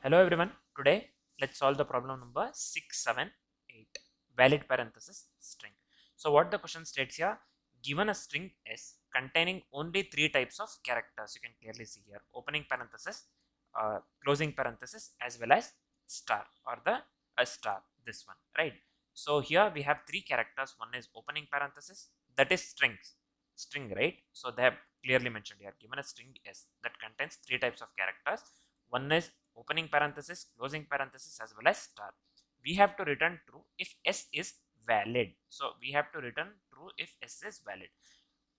Hello everyone, today let's solve the problem number 678, valid parenthesis string. So what the question states here, given a string S containing only three types of characters, you can clearly see here, opening parenthesis, closing parenthesis as well as star or the star, this one, right? So here we have three characters, one is opening parenthesis, that is string, right? So they have clearly mentioned here, given a string S that contains three types of characters, one is opening parenthesis, closing parenthesis as well as star. We have to return true if S is valid. So we have to return true if S is valid.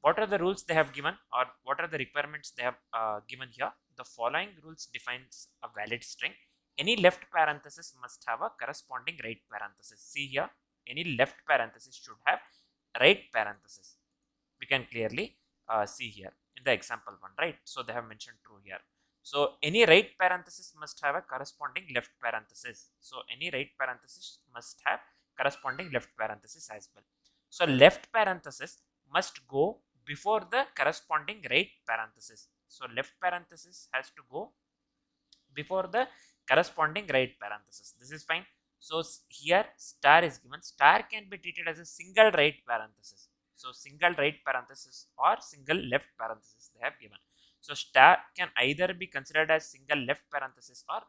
What are the rules they have given, or what are the requirements they have given here? The following rules defines a valid string. Any left parenthesis must have a corresponding right parenthesis. See here, any left parenthesis should have right parenthesis. We can clearly see here in the example one, right? So they have mentioned true here. So any right parenthesis must have a corresponding left parenthesis. So any right parenthesis must have corresponding left parenthesis as well. So left parenthesis must go before the corresponding right parenthesis. So left parenthesis has to go before the corresponding right parenthesis. This is fine. So here star is given. Star can be treated as a single right parenthesis. So single right parenthesis or single left parenthesis they have given. So star can either be considered as single left parenthesis or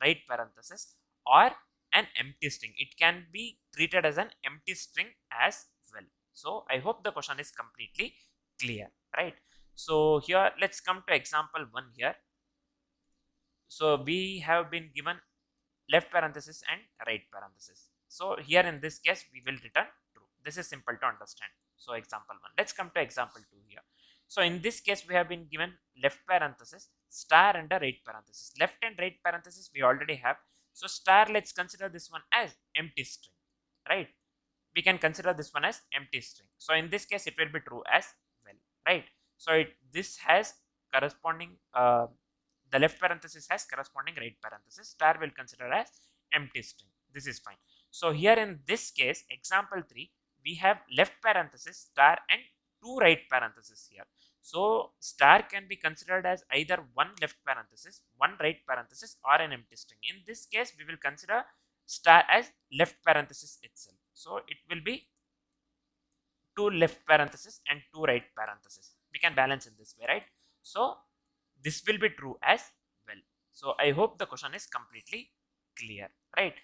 right parenthesis or an empty string. It can be treated as an empty string as well. So I hope the question is completely clear, right? So here let's come to example 1 here. So we have been given left parenthesis and right parenthesis. So here in this case we will return true. This is simple to understand. So example 1. Let's come to example 2 here. So in this case we have been given left parenthesis, star and a right parenthesis. Left and right parenthesis we already have. So star, let's consider this one as empty string, right? We can consider this one as empty string. So in this case it will be true as well, right? So this has corresponding, the left parenthesis has corresponding right parenthesis. Star will consider as empty string. This is fine. So here in this case, example 3, we have left parenthesis, star and two right parentheses here. So star can be considered as either one left parenthesis, one right parenthesis or an empty string. In this case, we will consider star as left parenthesis itself. So it will be two left parentheses and two right parentheses. We can balance in this way, right? So this will be true as well. So I hope the question is completely clear, right?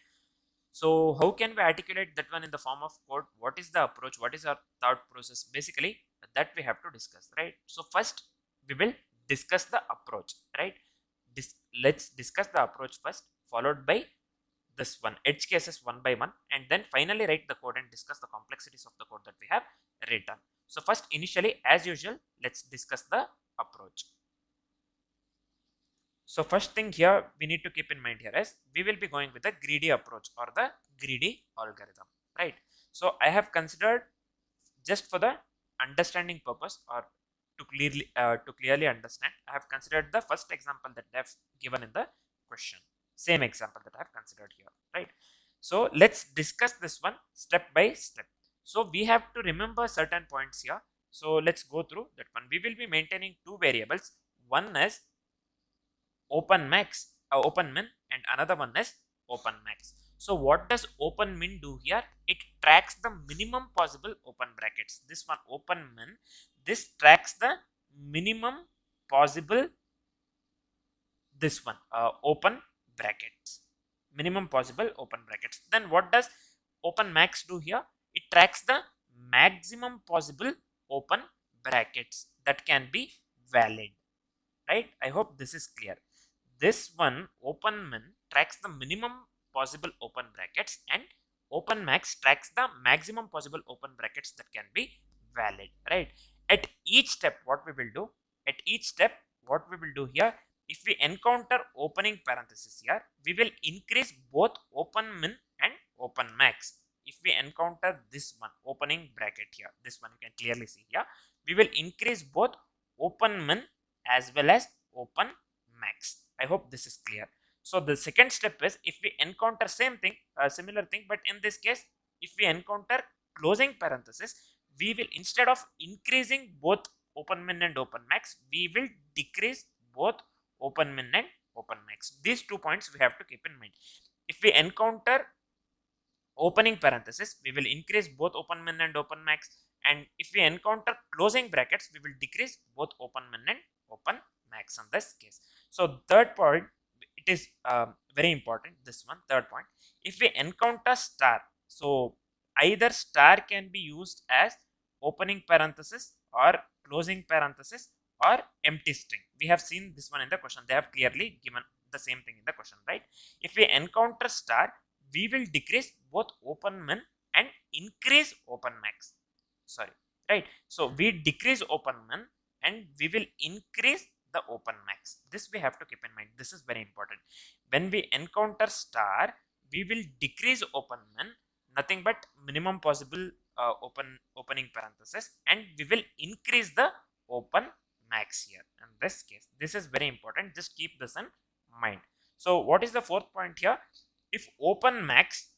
So how can we articulate that one in the form of code? What is the approach? What is our thought process? Basically, that we have to discuss, right? So first, we will discuss the approach, right? Let's discuss the approach first, followed by this one, edge cases one by one, and then finally write the code and discuss the complexities of the code that we have written. So first, initially, as usual, let's discuss the approach. So first thing here we need to keep in mind here is we will be going with the greedy approach or the greedy algorithm, right? So I have considered, just for the understanding purpose or to clearly understand, I have considered the first example that they have given in the question. Same example that I have considered here, right? So let's discuss this one step by step. So we have to remember certain points here. So let's go through that one. We will be maintaining two variables. One is open max, open min, and another one is open max. So what does open min do here? It tracks the minimum possible open brackets. This one, open min, this tracks the minimum possible, this one, open brackets, minimum possible open brackets. Then what does open max do here? It tracks the maximum possible open brackets that can be valid, right? I hope this is clear. This one, open min, tracks the minimum possible open brackets, and open max tracks the maximum possible open brackets that can be valid, right? At each step, what we will do here, if we encounter opening parenthesis here, we will increase both open min and open max. If we encounter this one, opening bracket here, this one you can clearly see here, we will increase both open min as well as open max. I hope this is clear. So the second step is, if we encounter same thing, similar thing, but in this case, if we encounter closing parenthesis, we will, instead of increasing both open min and open max, we will decrease both open min and open max. These 2 points we have to keep in mind. If we encounter opening parenthesis, we will increase both open min and open max, and if we encounter closing brackets, we will decrease both open min and open max in this case. So third point, it is very important, this one, third point. If we encounter star, so either star can be used as opening parenthesis or closing parenthesis or empty string. We have seen this one in the question. They have clearly given the same thing in the question, right? If we encounter star, we will decrease both open min and increase open max. Sorry, right? So we decrease open min and we will increase the open max. This we have to keep in mind. This is very important. When we encounter star, we will decrease open min, nothing but minimum possible opening parenthesis, and we will increase the open max here. In this case, this is very important. Just keep this in mind. So what is the fourth point here? If open max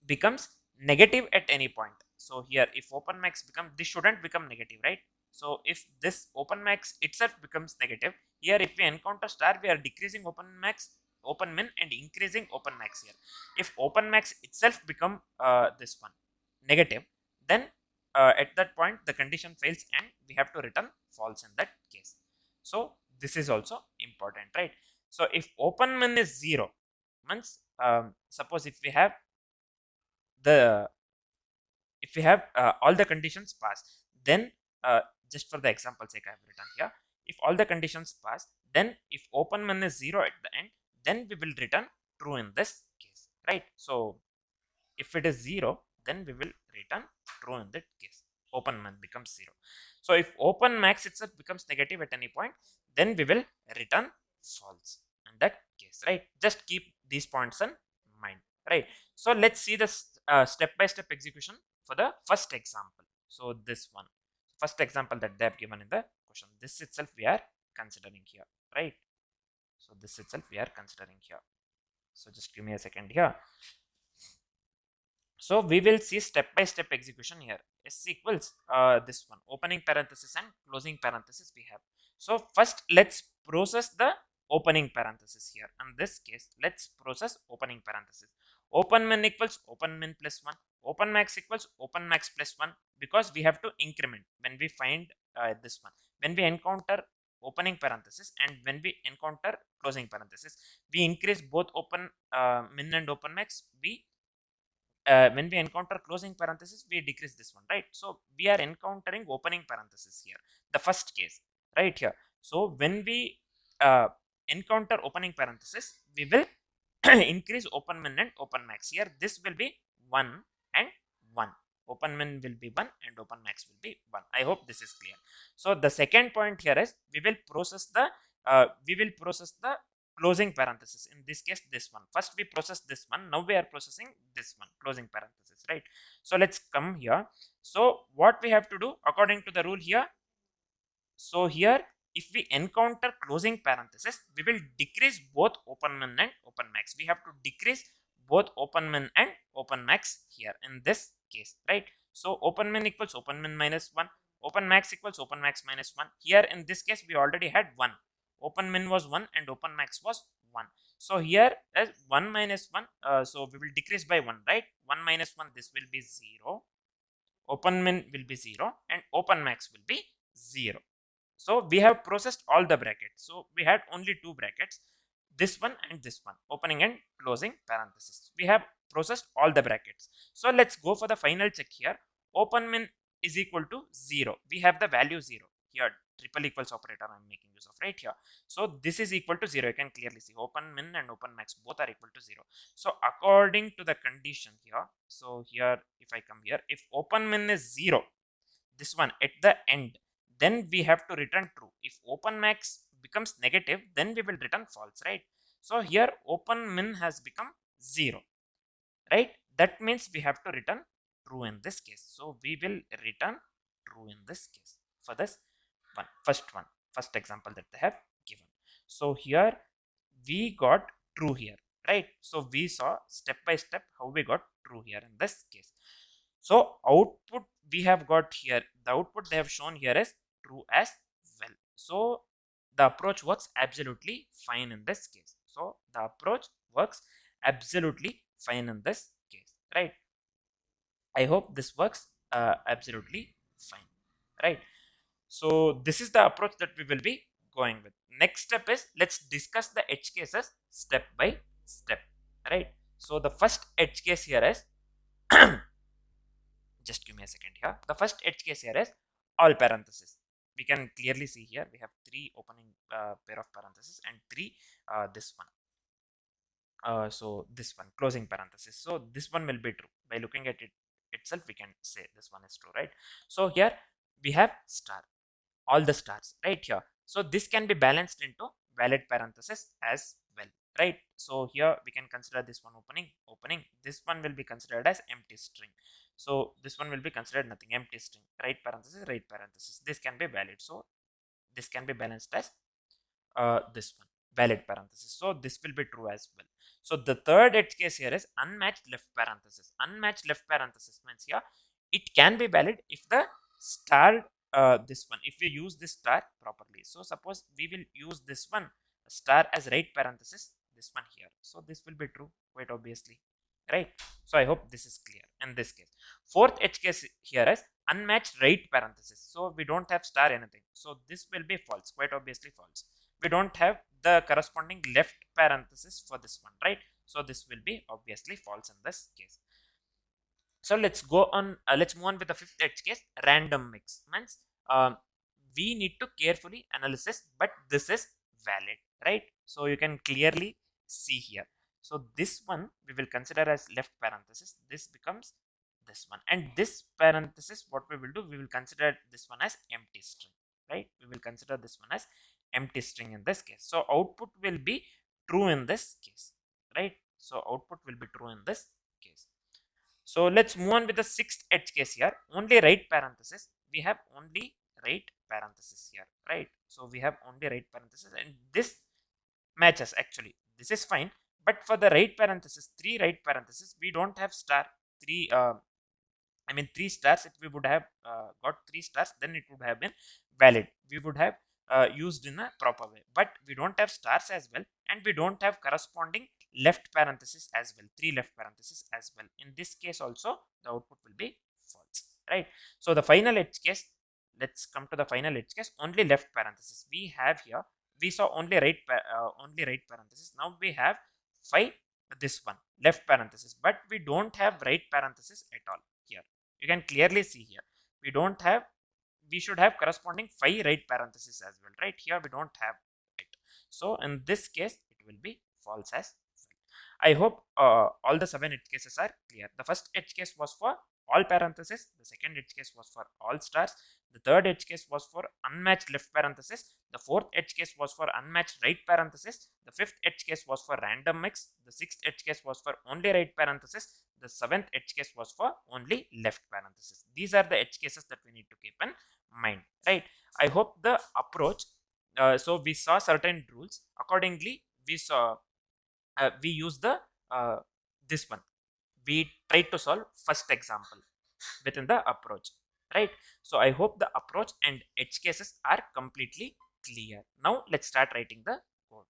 becomes negative at any point, so here if open max becomes, this shouldn't become negative, right? So if this open max itself becomes negative, here if we encounter star, we are decreasing open max, open min, and increasing open max here. If open max itself become this one negative, then at that point the condition fails and we have to return false in that case. So this is also important, right? So if open min is 0, means suppose if we have all the conditions pass, then just for the example sake I have written here, if all the conditions pass, then if open min is 0 at the end, then we will return true in this case, right? So if it is 0, then we will return true in that case. Open min becomes 0. So if open max itself becomes negative at any point, then we will return false in that case, right? Just keep these points in mind, right? So let's see the step-by-step execution for the first example. So this one, first example that they have given in the question, this itself we are considering here, right? So this itself we are considering here. So just give me a second here. So we will see step-by-step execution here. S equals this one, opening parenthesis and closing parenthesis we have. So first let's process the opening parenthesis here. In this case, let's process opening parenthesis. Open min equals open min plus 1. Open max equals open max plus 1, because we have to increment when we find this one. When we encounter opening parenthesis and when we encounter closing parenthesis, we increase both open min and open max. When we encounter closing parenthesis, we decrease this one, right? So we are encountering opening parenthesis here, the first case, right here. So when we encounter opening parenthesis, we will increase open min and open max here. This will be 1 and 1. Open min will be 1 and open max will be 1. I hope this is clear. So the second point here is we will process the closing parenthesis. In this case, this one. First we process this one. Now we are processing this one, closing parenthesis, right? So let's come here. So what we have to do according to the rule here. So here, if we encounter closing parenthesis, we will decrease both open min and open max. We have to decrease both open min and open max here in this case, right? So open min equals open min minus 1. Open max equals open max minus 1. Here in this case, we already had 1. Open min was 1 and open max was 1. So here as 1 minus 1, so we will decrease by 1, right? 1 minus 1, this will be 0. Open min will be 0 and open max will be 0. So we have processed all the brackets. So we had only 2 brackets, this one and this one, opening and closing parenthesis. We have processed all the brackets. So let's go for the final check here. Open min is equal to 0. We have the value 0 here. Triple equals operator I am making use of right here. So this is equal to 0. You can clearly see open min and open max both are equal to 0. So according to the condition here, so here if I come here, if open min is 0, this one at the end, then we have to return true. If open max becomes negative, then we will return false, right? So here open min has become 0, right? That means we have to return true in this case. So we will return true in this case for this first example that they have given. So here we got true here, right? So we saw step by step how we got true here in this case. So output we have got here, the output they have shown here is true as well. So the approach works absolutely fine in this case. So the approach works absolutely fine in this case, right? I hope this works absolutely fine, right? So this is the approach that we will be going with. Next step is, let's discuss the edge cases step by step, right? So the first edge case here is just give me a second here. The first edge case here is all parentheses. We can clearly see here we have 3 opening pair of parentheses and 3 this one. So this one closing parenthesis. So this one will be true. By looking at it itself, we can say this one is true, right? So here we have star, all the stars right here. So this can be balanced into valid parenthesis as well, right? So here we can consider this one opening. This one will be considered as empty string. So this one will be considered nothing, empty string, right parenthesis. This can be valid. So this can be balanced as this one, valid parenthesis. So this will be true as well. So the third edge case here is unmatched left parenthesis. Unmatched left parenthesis means here it can be valid if the star this one, if we use this star properly. So suppose we will use this one star as right parenthesis, this one here. So this will be true quite obviously, right? So I hope this is clear in this case. Fourth edge case here is unmatched right parenthesis. So we don't have star anything. So this will be false, quite obviously false. We don't have the corresponding left parenthesis for this one, right? So this will be obviously false in this case. So let's go on, let's move on with the fifth edge case, random mix. Means we need to carefully analyze, but this is valid, right? So you can clearly see here. So this one we will consider as left parenthesis. This becomes this one, and this parenthesis, what we will do, we will consider this one as empty string, right? We will consider this one as empty string in this case. So output will be true in this case, right? So output will be true in this case. So let's move on with the sixth edge case here. Only right parenthesis. We have only right parenthesis here, right? So we have only right parenthesis, and this matches actually. This is fine, but for the right parenthesis, 3 right parenthesis, we don't have star. 3 3 stars. If we would have got 3 stars, then it would have been valid. We would have used in a proper way, but we don't have stars as well, and we don't have corresponding left parenthesis as well, 3 left parenthesis as well. In this case also the output will be false, right? So the final edge case, let's come to the final edge case, only left parenthesis. We have here, we saw only right parenthesis. Now we have 5 this one left parenthesis, but we don't have right parenthesis at all here. You can clearly see here we don't have, we should have corresponding 5 right parentheses as well, right? Here we don't have it. So in this case it will be false as well. I hope all the 7 edge cases are clear. The first edge case was for all parentheses, the second edge case was for all stars, the third edge case was for unmatched left parenthesis, the fourth edge case was for unmatched right parenthesis, the fifth edge case was for random mix, the sixth edge case was for only right parenthesis, the seventh edge case was for only left parenthesis. These are the edge cases that we need to keep in mind, right? I hope the approach, so we saw certain rules, accordingly we saw we use the this one, we tried to solve first example within the approach, right? So I hope the approach and edge cases are completely clear. Now let's start writing the code.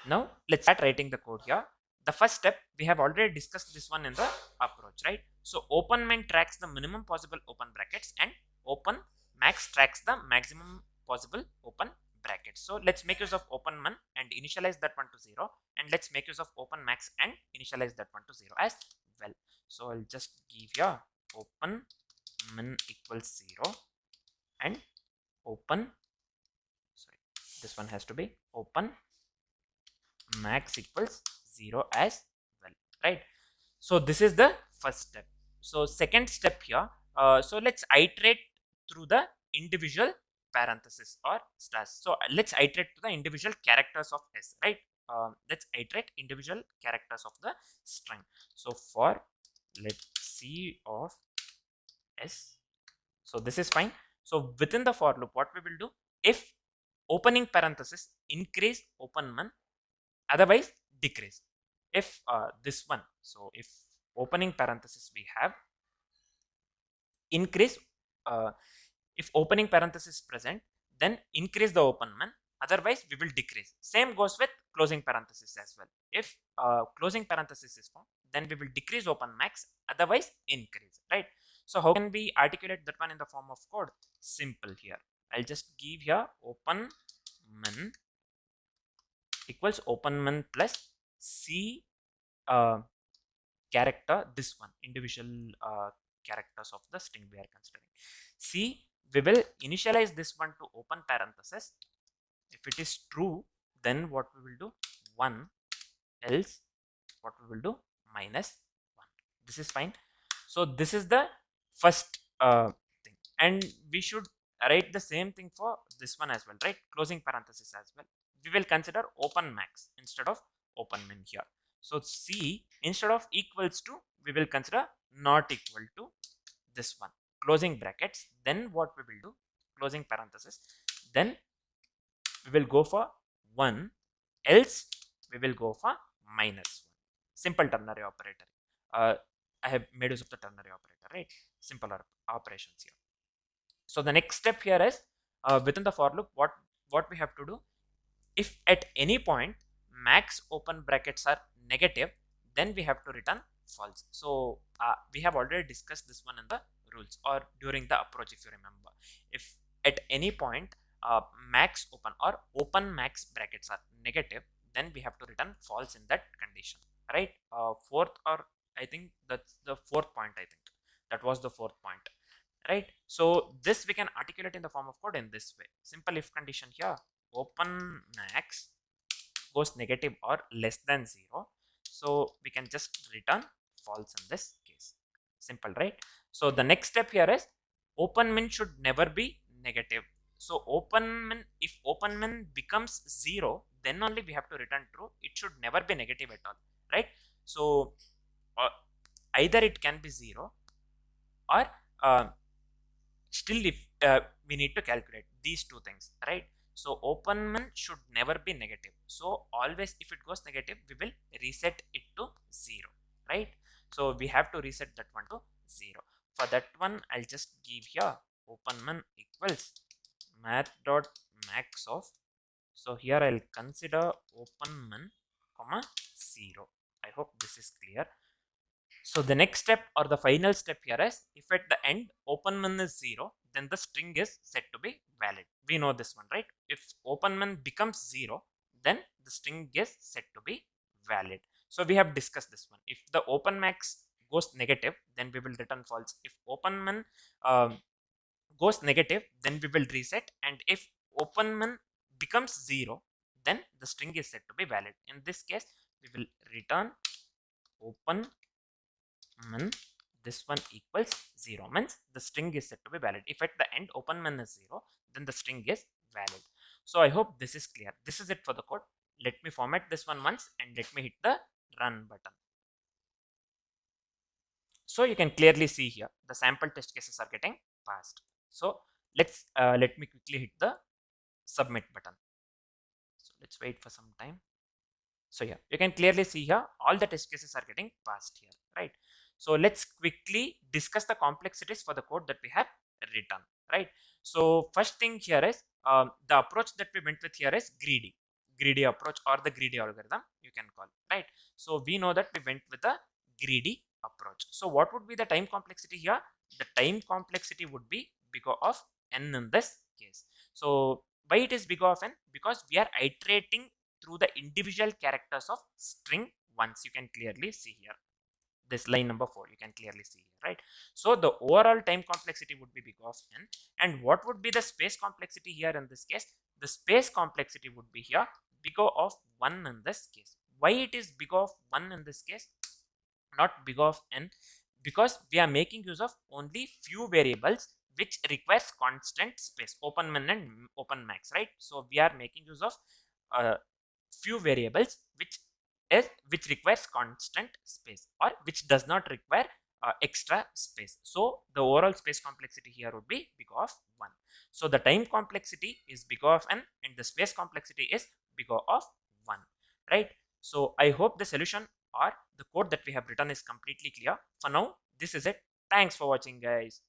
Now let's start writing the code here. The first step, we have already discussed this one in the approach, right? So open min tracks the minimum possible open brackets, and open max tracks the maximum possible open brackets. So let's make use of open min and initialize that one to 0, and let's make use of open max and initialize that one to 0 as well. So I'll just give here open min equals 0 and open, sorry, this one has to be open max equals 0 as well, right? So this is the first step. So second step here, so let's iterate through the individual parenthesis or stars. So let's iterate to the individual characters of S, right? Let's iterate individual characters of the string. So for let C of S, so this is fine. So within the for loop, what we will do, if opening parenthesis increase open min, otherwise decrease. If this one, so if opening parenthesis we have increase, if opening parenthesis present, then increase the open min, otherwise we will decrease. Same goes with closing parenthesis as well. If closing parenthesis is found, then we will decrease open max, otherwise increase, right? So how can we articulate that one in the form of code? Simple here. I'll just give here open min equals open min plus c character, this one individual characters of the string we are considering. C, we will initialize this one to open parenthesis. If it is true, then what we will do? 1, else what we will do? Minus 1. This is fine. So this is the first thing, and we should write the same thing for this one as well, right? Closing parenthesis as well. We will consider open max instead of open min here. So C, instead of equals to, we will consider not equal to this one, closing brackets. Then what we will do? Closing parenthesis. Then we will go for 1, else we will go for minus 1. Simple ternary operator. I have made use of the ternary operator, right? Simple operations here. So the next step here is within the for loop, what we have to do? If at any point max open brackets are negative, then we have to return false. So we have already discussed this one in the rules or during the approach, if you remember. If at any point max open or open max brackets are negative, then we have to return false in that condition, right? Fourth, or I think that's the fourth point. I think that was the fourth point, right? So this we can articulate in the form of code in this way. Simple if condition here, open max goes negative or less than 0, so we can just return false in this case. Simple, right? So the next step here is open min should never be negative. So open min, if open min becomes 0, then only we have to return true. It should never be negative at all, right? So either it can be 0 or still if we need to calculate these two things, right? So open min should never be negative. So always if it goes negative, we will reset it to 0, right? So we have to reset that one to 0. For that one, I'll just give here open min equals math.max of. So here I'll consider open min comma 0. I hope this is clear. So the next step or the final step here is, if at the end open min is 0, then the string is set to be valid. We know this one, right? If open min becomes 0, then the string is set to be valid. So we have discussed this one. If the open max goes negative, then we will return false. If open min goes negative, then we will reset. And if open min becomes 0, then the string is set to be valid. In this case, we will return open min, this one equals 0, means the string is set to be valid. If at the end open min is 0, then the string is valid. So I hope this is clear. This is it for the code. Let me format this one once and let me hit the run button. So you can clearly see here the sample test cases are getting passed. So let me quickly hit the submit button. So let's wait for some time. So yeah, you can clearly see here all the test cases are getting passed here, right? So let's quickly discuss the complexities for the code that we have written, right? So first thing here is the approach that we went with here is greedy approach, or the greedy algorithm you can call, right? So we know that we went with a greedy approach. So what would be the time complexity here? The time complexity would be big O of n in this case. So why it is big O of n? Because we are iterating through the individual characters of string once. You can clearly see here. This line number 4, you can clearly see here, right? So the overall time complexity would be big O of n. And what would be the space complexity here in this case? The space complexity would be here big O of 1 in this case. Why it is big O of 1 in this case, not big O of n? Because we are making use of only few variables which requires constant space, open min and open max, right? So we are making use of few variables which requires constant space, or which does not require extra space. So the overall space complexity here would be big O of 1. So the time complexity is big O of n and the space complexity is big O of 1, right? So I hope the solution or the code that we have written is completely clear. For now, this is it. Thanks for watching, guys.